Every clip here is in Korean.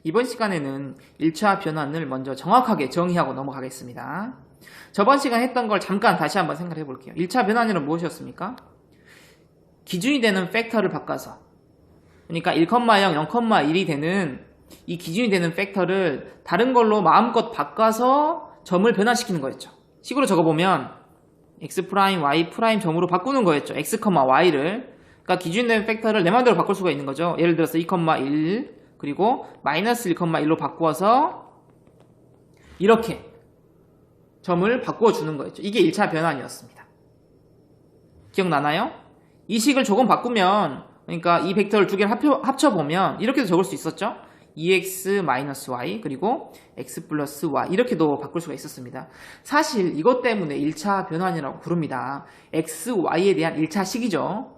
이번 시간에는 1차 변환을 먼저 정확하게 정의하고 넘어가겠습니다. 저번 시간에 했던 걸 잠깐 다시 한번 생각해 볼게요. 1차 변환이란 무엇이었습니까? 기준이 되는 팩터를 바꿔서, 그러니까 1,0, 0,1이 되는 이 기준이 되는 팩터를 다른 걸로 마음껏 바꿔서 점을 변화시키는 거였죠. 식으로 적어보면 x', y' 점으로 바꾸는 거였죠. x, y를. 그러니까 기준이 되는 팩터를 내 마음대로 바꿀 수가 있는 거죠. 예를 들어서 2, 1 그리고 마이너스 1,1로 바꾸어서 이렇게 점을 바꾸어 주는 거였죠. 이게 1차 변환이었습니다. 기억나나요? 이 식을 조금 바꾸면, 그러니까 이 벡터를 두 개를 합쳐보면 이렇게도 적을 수 있었죠. 2x-y 그리고 x 플러스 y 이렇게도 바꿀 수가 있었습니다. 사실 이것 때문에 1차 변환이라고 부릅니다. x, y에 대한 1차 식이죠.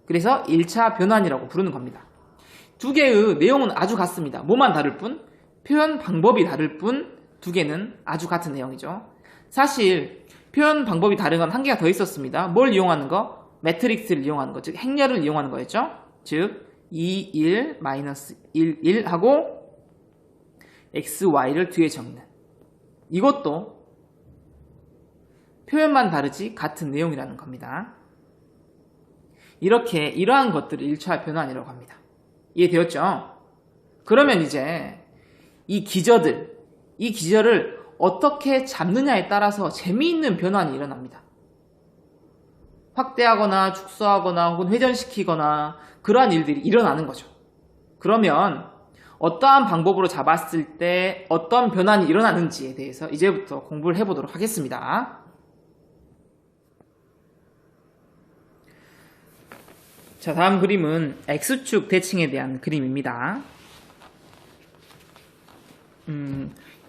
그래서 1차 변환이라고 부르는 겁니다. 두 개의 내용은 아주 같습니다. 뭐만 다를 뿐, 표현 방법이 다를 뿐 두 개는 아주 같은 내용이죠. 사실 표현 방법이 다른 건 한 개가 더 있었습니다. 뭘 이용하는 거? 매트릭스를 이용하는 거, 즉 행렬을 이용하는 거였죠. 즉 2, 1, 마이너스 1, 1 하고 x, y를 뒤에 적는, 이것도 표현만 다르지 같은 내용이라는 겁니다. 이렇게 이러한 것들을 1차 변환이라고 합니다. 이해되었죠? 그러면 이제 이 기저를 어떻게 잡느냐에 따라서 재미있는 변환이 일어납니다. 확대하거나 축소하거나 혹은 회전시키거나 그러한 일들이 일어나는 거죠. 그러면 어떠한 방법으로 잡았을 때 어떤 변환이 일어나는지에 대해서 이제부터 공부를 해보도록 하겠습니다. 자, 다음 그림은 X축 대칭에 대한 그림입니다.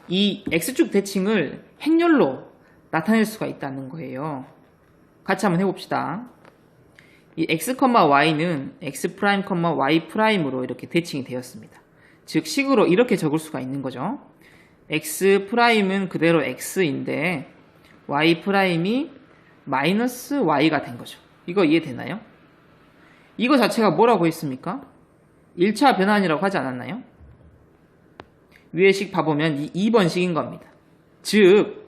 이 X축 대칭을 행렬로 나타낼 수가 있다는 거예요. 같이 한번 해봅시다. 이 x, y는 x', y''으로 이렇게 대칭이 되었습니다. 즉 식으로 이렇게 적을 수가 있는 거죠. x'은 그대로 x인데 y''이 마이너스 y가 된 거죠. 이거 이해되나요? 이거 자체가 뭐라고 했습니까? 1차 변환이라고 하지 않았나요? 위에 식 봐보면 이 2번 식인 겁니다. 즉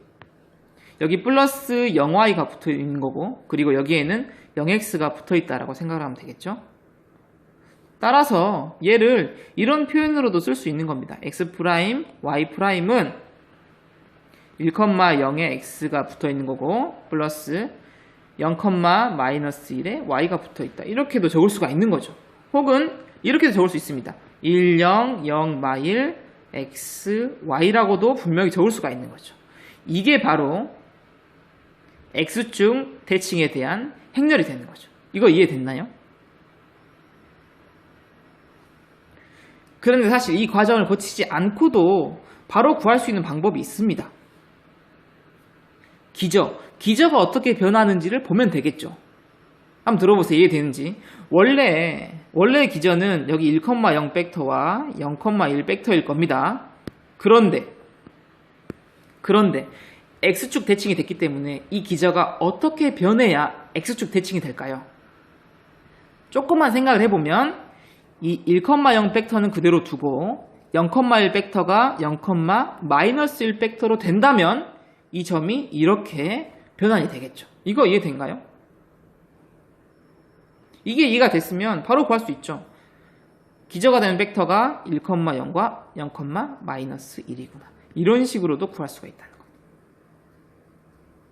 여기 플러스 0y가 붙어 있는 거고, 그리고 여기에는 0x가 붙어 있다라고 생각을 하면 되겠죠? 따라서 얘를 이런 표현으로도 쓸 수 있는 겁니다. x', y''은 1,0에 x가 붙어 있는 거고, 플러스 0, 마이너스 1에 y가 붙어 있다. 이렇게도 적을 수가 있는 거죠. 혹은 이렇게도 적을 수 있습니다. 1, 0, 0, 마일, x, y라고도 분명히 적을 수가 있는 거죠. 이게 바로 X축 대칭에 대한 행렬이 되는 거죠. 이거 이해됐나요? 그런데 사실 이 과정을 거치지 않고도 바로 구할 수 있는 방법이 있습니다. 기저가 어떻게 변하는지를 보면 되겠죠. 한번 들어보세요. 이해되는지. 원래 기저는 여기 1,0 벡터와 0,1 벡터일 겁니다. 그런데 X축 대칭이 됐기 때문에 이 기저가 어떻게 변해야 X축 대칭이 될까요? 조금만 생각을 해보면 이 1,0 벡터는 그대로 두고 0,1 벡터가 0, 마이너스 1 벡터로 된다면 이 점이 이렇게 변환이 되겠죠. 이거 이해된가요? 이게 이해가 됐으면 바로 구할 수 있죠. 기저가 되는 벡터가 1,0과 0, 마이너스 1이구나. 이런 식으로도 구할 수가 있다는 겁니다.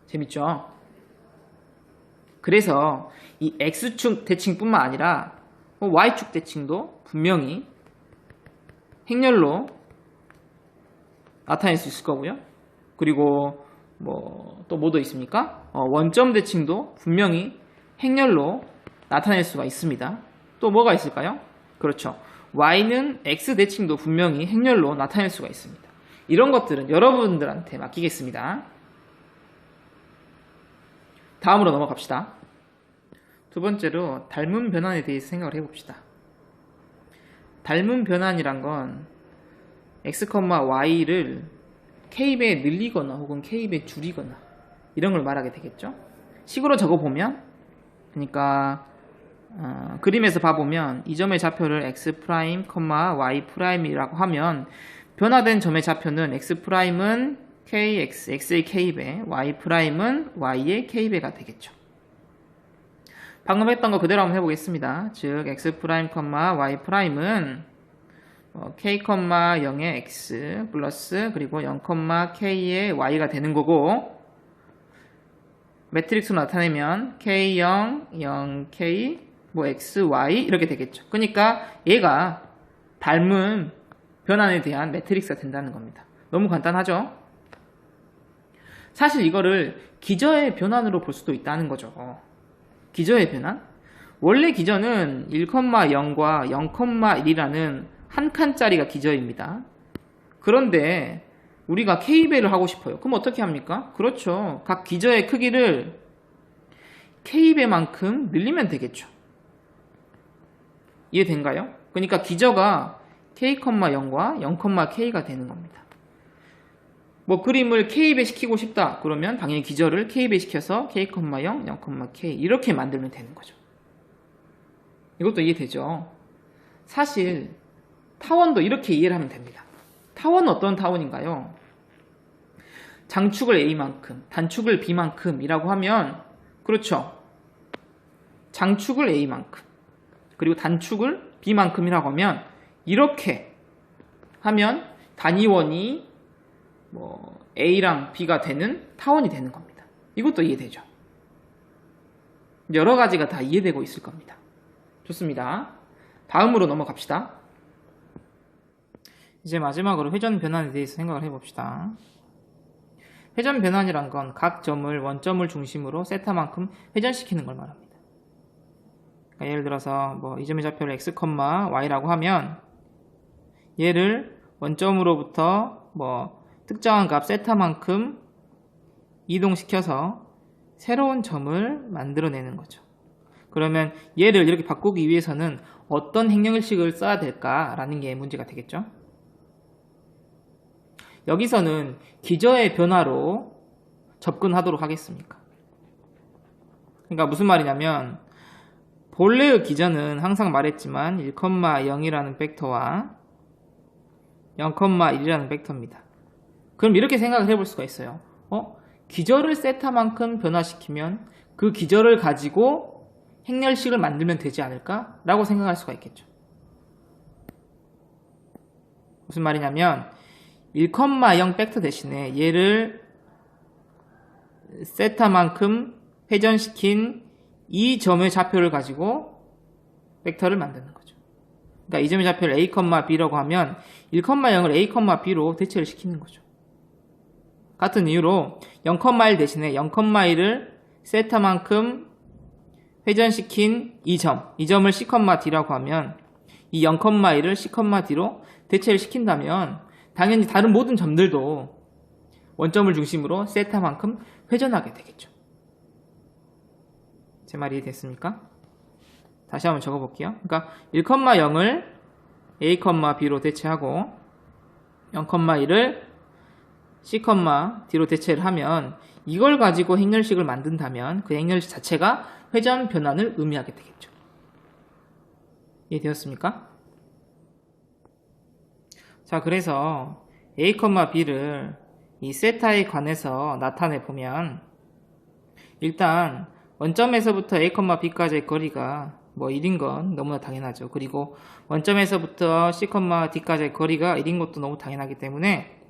재밌죠? 그래서 이 X축 대칭뿐만 아니라 Y축 대칭도 분명히 행렬로 나타낼 수 있을 거고요. 그리고 또 뭐도 있습니까? 원점 대칭도 분명히 행렬로 나타낼 수가 있습니다. 또 뭐가 있을까요? 그렇죠. Y는 X 대칭도 분명히 행렬로 나타낼 수가 있습니다. 이런 것들은 여러분들한테 맡기겠습니다. 다음으로 넘어갑시다. 두 번째로 닮은 변환에 대해서 생각을 해봅시다. 닮은 변환이란 건 x, y를 k배에 늘리거나 혹은 k배에 줄이거나 이런 걸 말하게 되겠죠. 식으로 적어보면, 그러니까 그림에서 봐보면 이 점의 좌표를 x', y'이라고 하면 변화된 점의 좌표는 x'은 kx, x의 k배, y'은 y의 k배가 되겠죠. 방금 했던 거 그대로 한번 해보겠습니다. 즉 x', y'은 k, 0의 x 플러스 그리고 0,k의 y가 되는 거고, 매트릭스로 나타내면 k0, 0k, x, y 이렇게 되겠죠. 그러니까 얘가 닮은 변환에 대한 매트릭스가 된다는 겁니다. 너무 간단하죠? 사실 이거를 기저의 변환으로 볼 수도 있다는 거죠. 기저의 변환? 원래 기저는 1,0과 0,1이라는 한 칸짜리가 기저입니다. 그런데 우리가 k배를 하고 싶어요. 그럼 어떻게 합니까? 그렇죠. 각 기저의 크기를 k배만큼 늘리면 되겠죠. 이해된가요? 그러니까 기저가 k,0과 0,k가 되는 겁니다. 그림을 k배 시키고 싶다 그러면 당연히 기저를 k배 시켜서 k,0, 0,k 이렇게 만들면 되는 거죠. 이것도 이해되죠? 사실 타원도 이렇게 이해를 하면 됩니다. 타원은 어떤 타원인가요? 장축을 A만큼, 단축을 B만큼 이라고 하면, 그렇죠. 장축을 A만큼, 그리고 단축을 B만큼이라고 하면, 이렇게 하면 단위원이 A랑 B가 되는 타원이 되는 겁니다. 이것도 이해되죠? 여러 가지가 다 이해되고 있을 겁니다. 좋습니다. 다음으로 넘어갑시다. 이제 마지막으로 회전 변환에 대해서 생각을 해봅시다. 회전 변환이란 건 각 점을 원점을 중심으로 세타만큼 회전시키는 걸 말합니다. 그러니까 예를 들어서 이 점의 좌표를 x, y라고 하면 얘를 원점으로부터 특정한 값 세타만큼 이동시켜서 새로운 점을 만들어내는 거죠. 그러면 얘를 이렇게 바꾸기 위해서는 어떤 행렬식을 써야 될까라는 게 문제가 되겠죠. 여기서는 기저의 변화로 접근하도록 하겠습니다. 그러니까 무슨 말이냐면 본래의 기저는 항상 말했지만 1,0이라는 벡터와 0,1이라는 벡터입니다. 그럼 이렇게 생각을 해볼 수가 있어요. 기저를 세타만큼 변화시키면 그 기저를 가지고 행렬식을 만들면 되지 않을까? 라고 생각할 수가 있겠죠. 무슨 말이냐면 1,0 벡터 대신에 얘를 세타만큼 회전시킨 이 점의 좌표를 가지고 벡터를 만드는 거죠. 그러니까 이 점의 좌표를 A, B라고 하면 1,0을 A, B로 대체를 시키는 거죠. 같은 이유로 0,1 대신에 0,1을 세타만큼 회전시킨 이 점을 C,D라고 하면 이 0,1을 C,D로 대체를 시킨다면 당연히 다른 모든 점들도 원점을 중심으로 세타만큼 회전하게 되겠죠. 제 말이 이해됐습니까? 다시 한번 적어볼게요. 그러니까 1,0을 A, B로 대체하고 0,1을 C, D로 대체를 하면 이걸 가지고 행렬식을 만든다면 그 행렬식 자체가 회전 변환을 의미하게 되겠죠. 이해되었습니까? 자, 그래서 A, B를 이 세타에 관해서 나타내 보면 일단 원점에서부터 A, B까지의 거리가 1인 건 너무나 당연하죠. 그리고 원점에서부터 C, D까지의 거리가 1인 것도 너무 당연하기 때문에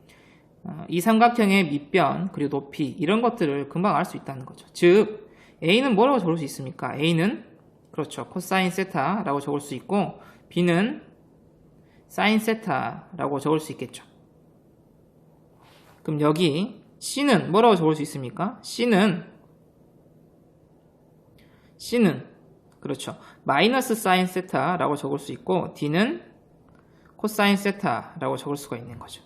이 삼각형의 밑변 그리고 높이 이런 것들을 금방 알 수 있다는 거죠. 즉 A는 뭐라고 적을 수 있습니까? A는 그렇죠. 코사인 세타라고 적을 수 있고 B는 사인 세타라고 적을 수 있겠죠. 그럼 여기 C는 뭐라고 적을 수 있습니까? C는 그렇죠. 마이너스 사인 세타라고 적을 수 있고 D는 코사인 세타라고 적을 수가 있는 거죠.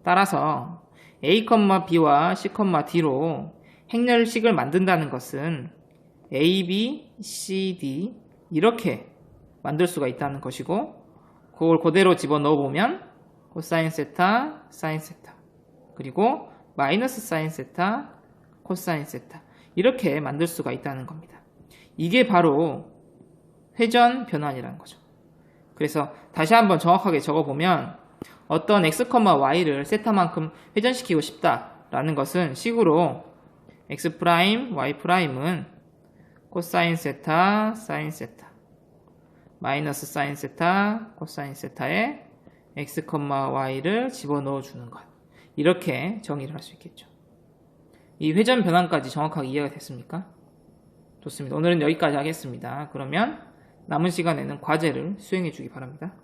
따라서 A, B와 C, D로 행렬식을 만든다는 것은 A, B, C, D 이렇게 만들 수가 있다는 것이고 그걸 그대로 집어넣어 보면 코사인 세타, 사인 세타 그리고 마이너스 사인 세타, 코사인 세타 이렇게 만들 수가 있다는 겁니다. 이게 바로 회전 변환이라는 거죠. 그래서 다시 한번 정확하게 적어보면 어떤 x, y를 세타만큼 회전시키고 싶다라는 것은 식으로 x', y''은 코사인 세타, 사인 세타 마이너스 사인 세타, 코사인 세타에 x, y를 집어넣어 주는 것. 이렇게 정의를 할 수 있겠죠. 이 회전 변환까지 정확하게 이해가 됐습니까? 좋습니다. 오늘은 여기까지 하겠습니다. 그러면 남은 시간에는 과제를 수행해 주기 바랍니다.